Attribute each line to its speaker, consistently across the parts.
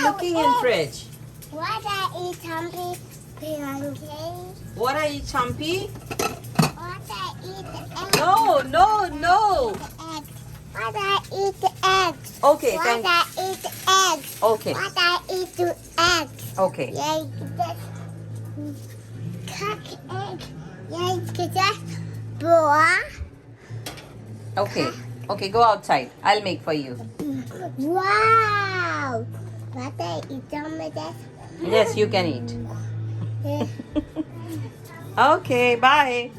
Speaker 1: you looking in fridge?
Speaker 2: What I eat Humpy pancakes?
Speaker 1: What I eat, Chumpy?
Speaker 2: What I eat eggs?
Speaker 1: No, no, no.
Speaker 2: Eggs. What I eat eggs?
Speaker 1: Okay,
Speaker 2: What
Speaker 1: thank.
Speaker 2: I eat eggs?
Speaker 1: Okay,
Speaker 2: What I eat eggs?
Speaker 1: okay.
Speaker 2: Yeah, that's cook egg. Yeah, that's boy.
Speaker 1: Okay, okay. Go outside. I'll make for you.
Speaker 2: Wow. What I eat some of that?
Speaker 1: Yes, you can eat. Okay, bye.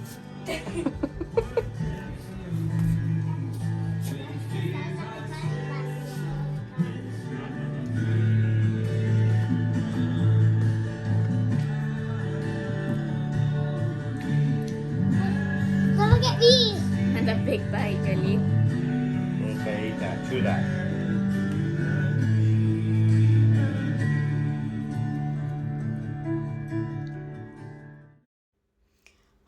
Speaker 2: Don't get me.
Speaker 3: And a big bite, really.
Speaker 4: Okay, that, chew that.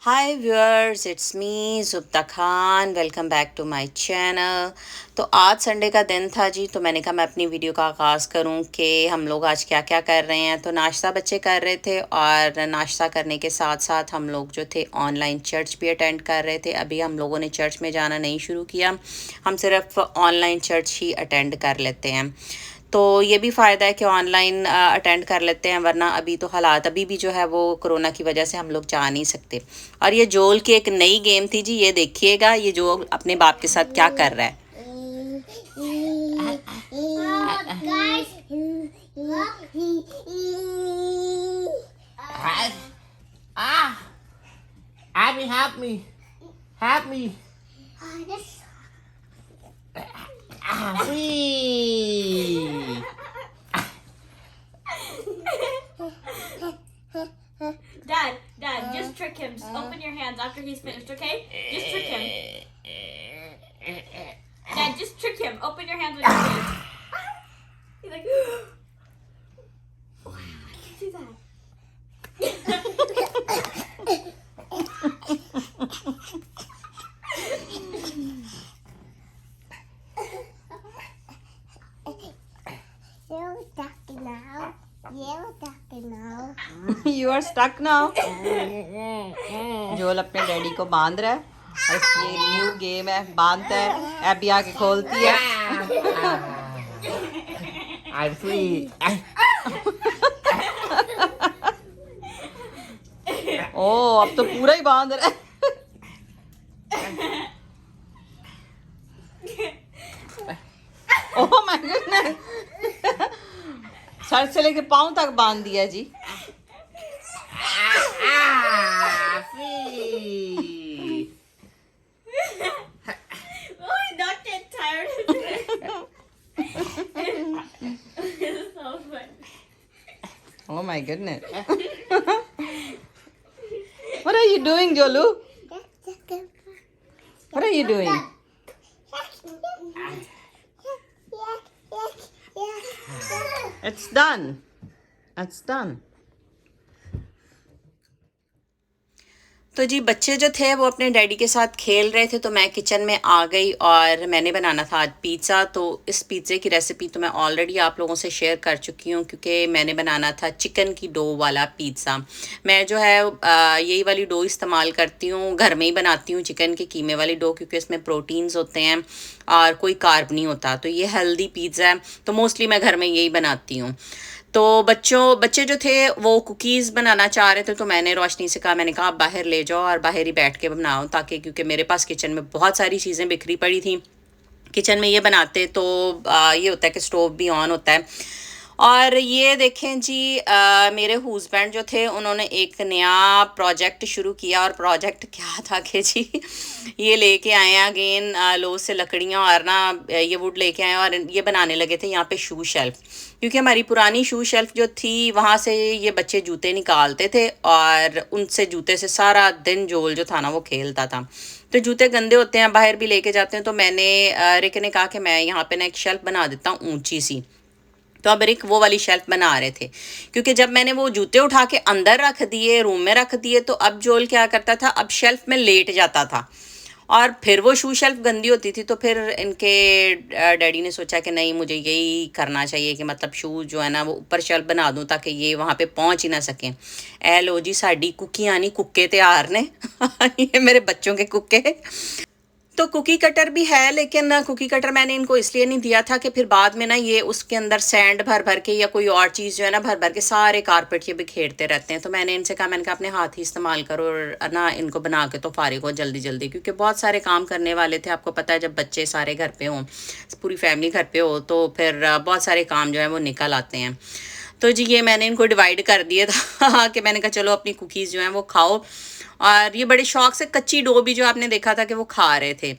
Speaker 1: Hi viewers, it's me Jubta Khan. Welcome back to my channel. तो आज Sunday का दिन था जी, तो मैंने कहा मैं अपनी वीडियो का आगाज़ करूं कि हम लोग आज क्या क्या कर रहे हैं। तो नाश्ता बच्चे कर रहे थे और नाश्ता करने के साथ साथ हम लोग जो थे ऑनलाइन चर्च भी अटेंड कर रहे थे। अभी हम लोगों ने चर्च में जाना नहीं शुरू किया, हम सिर्फ ऑनलाइन चर्च ही अटेंड कर लेते हैं। तो ये भी फ़ायदा है कि ऑनलाइन अटेंड कर लेते हैं, वरना अभी तो हालात अभी भी जो है वो कोरोना की वजह से हम लोग जा नहीं सकते। और ये जोल की एक नई गेम थी जी, ये देखिएगा ये जोल अपने बाप के साथ क्या कर रहा है।
Speaker 2: Guys.
Speaker 4: Abby, help me. Help me. Abby.
Speaker 3: Dad, just trick him. Just open your hands after he's finished, okay? Just trick him. Dad, just trick him. Open your hands with your face. He's like, I can't do that.
Speaker 2: You're stuck now. You're stuck now.
Speaker 1: You are stuck now. जोल अपने daddy को बांध रहा है और ये new game है, बांधता है, एबी आके खोलती है।
Speaker 4: I'm free.
Speaker 1: ओ अब तो पूरा ही बांध रहा है। ओह माय गॉडनेस, सर से लेके पाँव तक बांध दिया जी।
Speaker 4: Free.
Speaker 3: Oh, he's not get tired of it. It's so funny.
Speaker 1: Oh my goodness. What are you doing, Jolu? What are you doing? It's done. It's done. तो जी बच्चे जो थे वो अपने डैडी के साथ खेल रहे थे, तो मैं किचन में आ गई और मैंने बनाना था आज पिज़्ज़ा। तो इस पिज़्ज़े की रेसिपी तो मैं ऑलरेडी आप लोगों से शेयर कर चुकी हूँ, क्योंकि मैंने बनाना था चिकन की डो वाला पिज़्ज़ा। मैं जो है यही वाली डो इस्तेमाल करती हूँ, घर में ही बनाती हूँ चिकन के कीमे वाली डो, क्योंकि इसमें प्रोटीन्स होते हैं और कोई कार्ब नहीं होता। तो ये हेल्दी पिज़्ज़ा है, तो मोस्टली मैं घर में यही बनाती हूँ। तो बच्चे जो थे वो कुकीज़ बनाना चाह रहे थे, तो मैंने रोशनी से कहा, मैंने कहा आप बाहर ले जाओ और बाहर ही बैठ के बनाओ, ताकि क्योंकि मेरे पास किचन में बहुत सारी चीज़ें बिखरी पड़ी थी। किचन में ये बनाते तो ये होता है कि स्टोव भी ऑन होता है। और ये देखें जी, मेरे हस्बैंड जो थे उन्होंने एक नया प्रोजेक्ट शुरू किया, और प्रोजेक्ट क्या था कि जी ये लेके आए हैं अगेन लो से लकड़ियाँ, और ना ये वुड लेके आए और ये बनाने लगे थे यहाँ पे शू शेल्फ, क्योंकि हमारी पुरानी शू शेल्फ जो थी वहाँ से ये बच्चे जूते निकालते थे और उनसे जूते से सारा दिन जोल जो था ना वो खेलता था। तो जूते गंदे होते हैं, बाहर भी लेके जाते हैं। तो मैंने रिक ने कहा कि मैं यहाँ पे ना एक शेल्फ बना देता हूँ ऊंची सी। तो अब रिक वो वाली शेल्फ बना रहे थे, क्योंकि जब मैंने वो जूते उठा के अंदर रख दिए, रूम में रख दिए, तो अब जोल क्या करता था, अब शेल्फ में लेट जाता था और फिर वो शू शेल्फ गंदी होती थी, तो फिर इनके डैडी ने सोचा कि नहीं, मुझे यही करना चाहिए कि मतलब शू जो है ना वो ऊपर शेल्फ बना दूं ताकि ये वहाँ पे पहुँच ही ना सकें। ए लो जी, साड़ी कुकियां नहीं कुक्के तैयार ने ये मेरे बच्चों के कुक्के। तो कुकी कटर भी है, लेकिन कुकी कटर मैंने इनको इसलिए नहीं दिया था कि फिर बाद में ना ये उसके अंदर सैंड भर भर के या कोई और चीज़ जो है ना भर भर के सारे कारपेट ये बिखेरते रहते हैं। तो मैंने इनसे कहा, मैंने कहा अपने हाथ ही इस्तेमाल करो और ना इनको बना के तो फारिग हो जल्दी जल्दी, क्योंकि बहुत सारे काम करने वाले थे। आपको पता है जब बच्चे सारे घर पे हों, पूरी फैमिली घर पे हो, तो फिर बहुत सारे काम जो है वो निकल आते हैं। तो जी ये मैंने इनको डिवाइड कर दिया था कि मैंने कहा चलो अपनी कुकीज़ जो हैं वो खाओ। और ये बड़े शौक से कच्ची डो भी जो आपने देखा था कि वो खा रहे थे।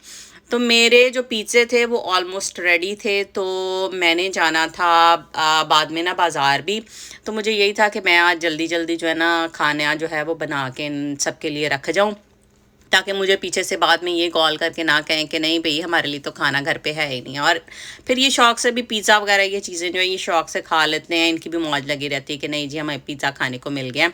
Speaker 1: तो मेरे जो पिज़्ज़े थे वो ऑलमोस्ट रेडी थे, तो मैंने जाना था बाद में ना बाज़ार भी। तो मुझे यही था कि मैं आज जल्दी जल्दी जो है ना खाना जो है वो बना के इन सब के लिए रख जाऊँ, ताकि मुझे पीछे से बाद में ये कॉल करके ना कहें कि नहीं भाई हमारे लिए तो खाना घर पे है ही नहीं। और फिर ये शौक से भी पिज़्ज़ा वगैरह ये चीज़ें जो है ये शौक से खा लेते हैं, इनकी भी मौज लगी रहती है कि नहीं जी हमें पिज़्ज़ा खाने को मिल गया।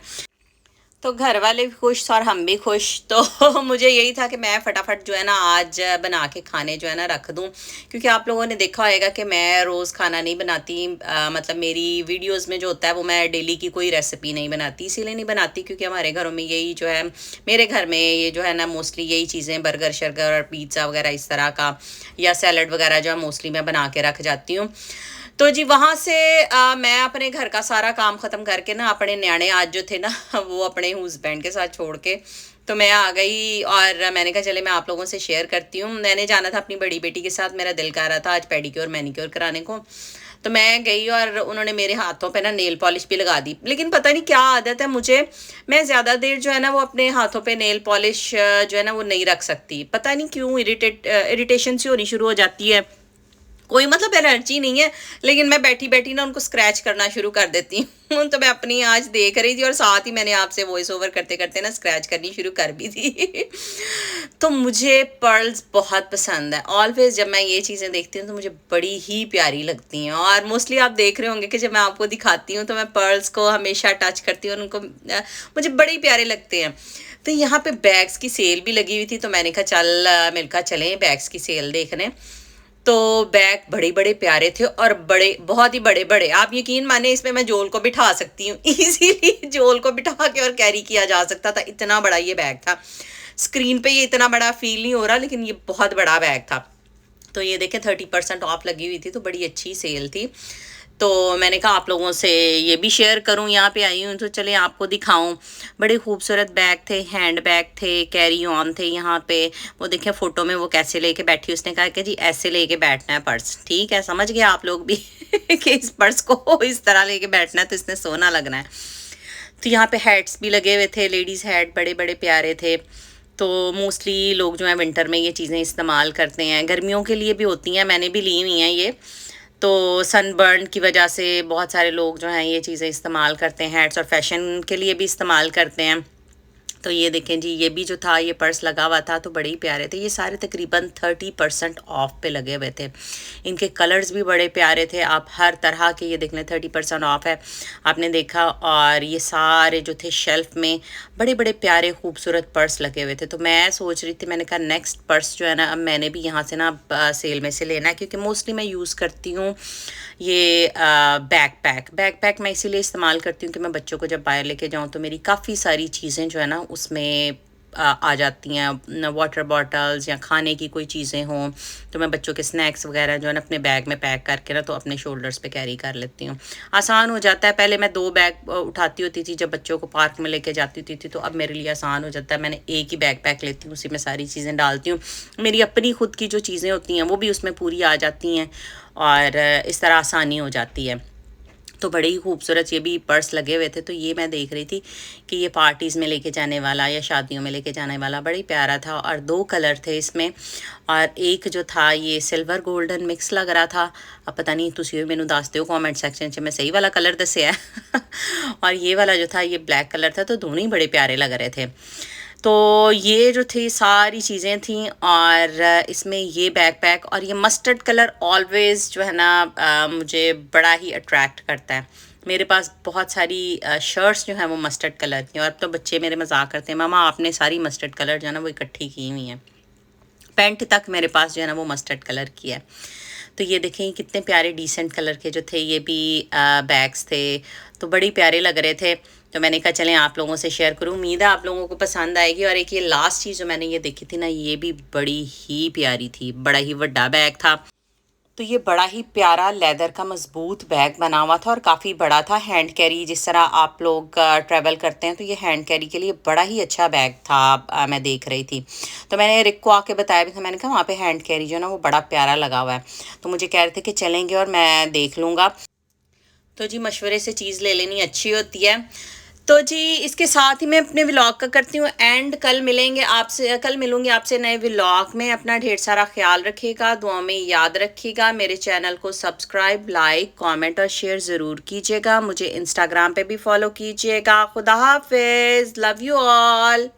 Speaker 1: तो घर वाले भी खुश और हम भी खुश। तो मुझे यही था कि मैं फटाफट जो है ना आज बना के खाने जो है ना रख दूं, क्योंकि आप लोगों ने देखा होगा कि मैं रोज़ खाना नहीं बनाती। मतलब मेरी वीडियोस में जो होता है वो मैं डेली की कोई रेसिपी नहीं बनाती। इसीलिए नहीं बनाती क्योंकि हमारे घरों में यही जो है, मेरे घर में ये जो है ना मोस्टली यही चीज़ें बर्गर शर्गर और पिज़्ज़ा वगैरह इस तरह का या सैलड वगैरह जो है मोस्टली मैं बना के रख जाती हूँ। तो जी वहाँ से मैं अपने घर का सारा काम ख़त्म करके ना अपने न्याणे आज जो थे ना वो अपने हस्बैंड के साथ छोड़ के तो मैं आ गई। और मैंने कहा चले मैं आप लोगों से शेयर करती हूँ। मैंने जाना था अपनी बड़ी बेटी के साथ, मेरा दिल कर रहा था आज पेडिक्योर मैनिक्योर कराने को। तो मैं गई और उन्होंने मेरे हाथों पे ना नेल पॉलिश भी लगा दी। लेकिन पता नहीं क्या आदत है मुझे, मैं ज़्यादा देर जो है ना वो अपने हाथों पे नेल पॉलिश जो है ना वो नहीं रख सकती। पता नहीं क्यों इरिटेशन सी होनी शुरू हो जाती है। कोई मतलब एलर्जी नहीं है, लेकिन मैं बैठी बैठी ना उनको स्क्रैच करना शुरू कर देती हूँ। तो मैं अपनी आज देख रही थी और साथ ही मैंने आपसे वॉइस ओवर करते करते ना स्क्रैच करनी शुरू कर भी थी। तो मुझे पर्ल्स बहुत पसंद है। ऑलवेज जब मैं ये चीज़ें देखती हूँ तो मुझे बड़ी ही प्यारी लगती हैं। और मोस्टली आप देख रहे होंगे कि जब मैं आपको दिखाती हूँ तो मैं पर्ल्स को हमेशा टच करती हूँ और उनको मुझे बड़े ही प्यारे लगते हैं। तो यहाँ पे बैग्स की सेल भी लगी हुई थी, तो मैंने कहा चल मिलकर चलें बैग्स की सेल देखने। तो बैग बड़े बड़े प्यारे थे और बड़े बहुत ही बड़े बड़े, आप यकीन माने इसमें मैं जोल को बिठा सकती हूँ इजीली। जोल को बिठा के और कैरी किया जा सकता था, इतना बड़ा ये बैग था। स्क्रीन पे ये इतना बड़ा फील नहीं हो रहा, लेकिन ये बहुत बड़ा बैग था। तो ये देखें 30% ऑफ लगी हुई थी, तो बड़ी अच्छी सेल थी। तो मैंने कहा आप लोगों से ये भी शेयर करूं, यहाँ पे आई हूँ तो चले आपको दिखाऊं। बड़े खूबसूरत बैग थे, हैंड बैग थे, कैरी ऑन थे। यहाँ पे वो देखें फ़ोटो में वो कैसे लेके बैठी, उसने कहा कि जी ऐसे लेके बैठना है पर्स। ठीक है, समझ गए आप लोग भी कि इस पर्स को इस तरह लेके बैठना है तो इसने सोना लगना है। तो यहाँ पे हैट्स भी लगे हुए थे, लेडीज़ हैट बड़े बड़े प्यारे थे। तो मोस्टली लोग जो है विंटर में ये चीज़ें इस्तेमाल करते हैं, गर्मियों के लिए भी होती हैं, मैंने भी ली हुई हैं ये। तो सनबर्न की वजह से बहुत सारे लोग जो हैं ये चीज़ें इस्तेमाल करते हैं, हैट्स और फैशन के लिए भी इस्तेमाल करते हैं। तो ये देखें जी, ये भी जो था ये पर्स लगा हुआ था तो बड़े ही प्यारे थे। ये सारे तकरीबन 30% ऑफ पे लगे हुए थे। इनके कलर्स भी बड़े प्यारे थे, आप हर तरह के ये देख लें 30% ऑफ है, आपने देखा। और ये सारे जो थे शेल्फ में बड़े बड़े प्यारे खूबसूरत पर्स लगे हुए थे। तो मैं सोच रही थी, मैंने कहा नेक्स्ट पर्स जो है ना अब मैंने भी यहाँ से ना सेल में से लेना है, क्योंकि मोस्टली मैं यूज़ करती हूँ ये बैकपैक मैं इसीलिए इस्तेमाल करती हूँ कि मैं बच्चों को जब बाहर लेके जाऊँ तो मेरी काफ़ी सारी चीज़ें जो है ना उसमें आ जाती हैं। वाटर बॉटल्स या खाने की कोई चीज़ें हों तो मैं बच्चों के स्नैक्स वगैरह जो है ना अपने बैग में पैक करके ना तो अपने शोल्डर्स पे कैरी कर लेती हूँ, आसान हो जाता है। पहले मैं 2 बैग उठाती होती थी जब बच्चों को पार्क में लेके जाती होती थी, तो अब मेरे लिए आसान हो जाता है। मैंने एक ही बैग पैक लेती हूँ, उसी में सारी चीज़ें डालती हूँ। मेरी अपनी खुद की जो चीज़ें होती हैं वो भी उसमें पूरी आ जाती हैं और इस तरह आसानी हो जाती है। तो बड़े ही खूबसूरत ये भी पर्स लगे हुए थे। तो ये मैं देख रही थी कि ये पार्टीज़ में लेके जाने वाला या शादियों में लेके जाने वाला बड़ा ही प्यारा था। और 2 कलर थे इसमें, और एक जो था ये सिल्वर गोल्डन मिक्स लग रहा था। अब पता नहीं तुसी मैनू दस दिओ कॉमेंट सेक्शन में मैं सही वाला कलर दसिया और ये वाला जो था ये ब्लैक कलर था। तो दोनों ही बड़े प्यारे लग रहे थे। तो ये जो थी सारी चीज़ें थी, और इसमें ये बैकपैक और ये मस्टर्ड कलर ऑलवेज़ जो है ना मुझे बड़ा ही अट्रैक्ट करता है। मेरे पास बहुत सारी शर्ट्स जो हैं वो मस्टर्ड कलर की, और अब तो बच्चे मेरे मजाक करते हैं मामा आपने सारी मस्टर्ड कलर जो है ना वो इकट्ठी की हुई हैं। पैंट तक मेरे पास जो है ना वो मस्टर्ड कलर की है। तो ये देखें कितने प्यारे डिसेंट कलर के जो थे ये भी बैग्स थे, तो बड़ी प्यारे लग रहे थे। तो मैंने कहा चलें आप लोगों से शेयर करूं, उम्मीद है आप लोगों को पसंद आएगी। और एक ये लास्ट चीज़ जो मैंने ये देखी थी ना, ये भी बड़ी ही प्यारी थी, बड़ा ही बड़ा बैग था। तो ये बड़ा ही प्यारा लेदर का मजबूत बैग बना हुआ था और काफ़ी बड़ा था, हैंड कैरी जिस तरह आप लोग ट्रैवल करते हैं तो ये हैंड कैरी के लिए बड़ा ही अच्छा बैग था। मैं देख रही थी तो मैंने रिक को आके बताया भी था, मैंने कहा वहाँ पे हैंड कैरी जो है ना वो बड़ा प्यारा लगा हुआ है। तो मुझे कह रहे थे कि चलेंगे और मैं देख लूँगा। तो जी मशवरे से चीज़ ले लेनी अच्छी होती है। तो जी इसके साथ ही मैं अपने व्लॉग का करती हूँ एंड। कल मिलूँगी आपसे नए व्लॉग में। अपना ढेर सारा ख्याल रखिएगा, दुआ में याद रखिएगा। मेरे चैनल को सब्सक्राइब, लाइक, कमेंट और शेयर ज़रूर कीजिएगा। मुझे इंस्टाग्राम पे भी फॉलो कीजिएगा। खुदा हाफिज़, लव यू ऑल।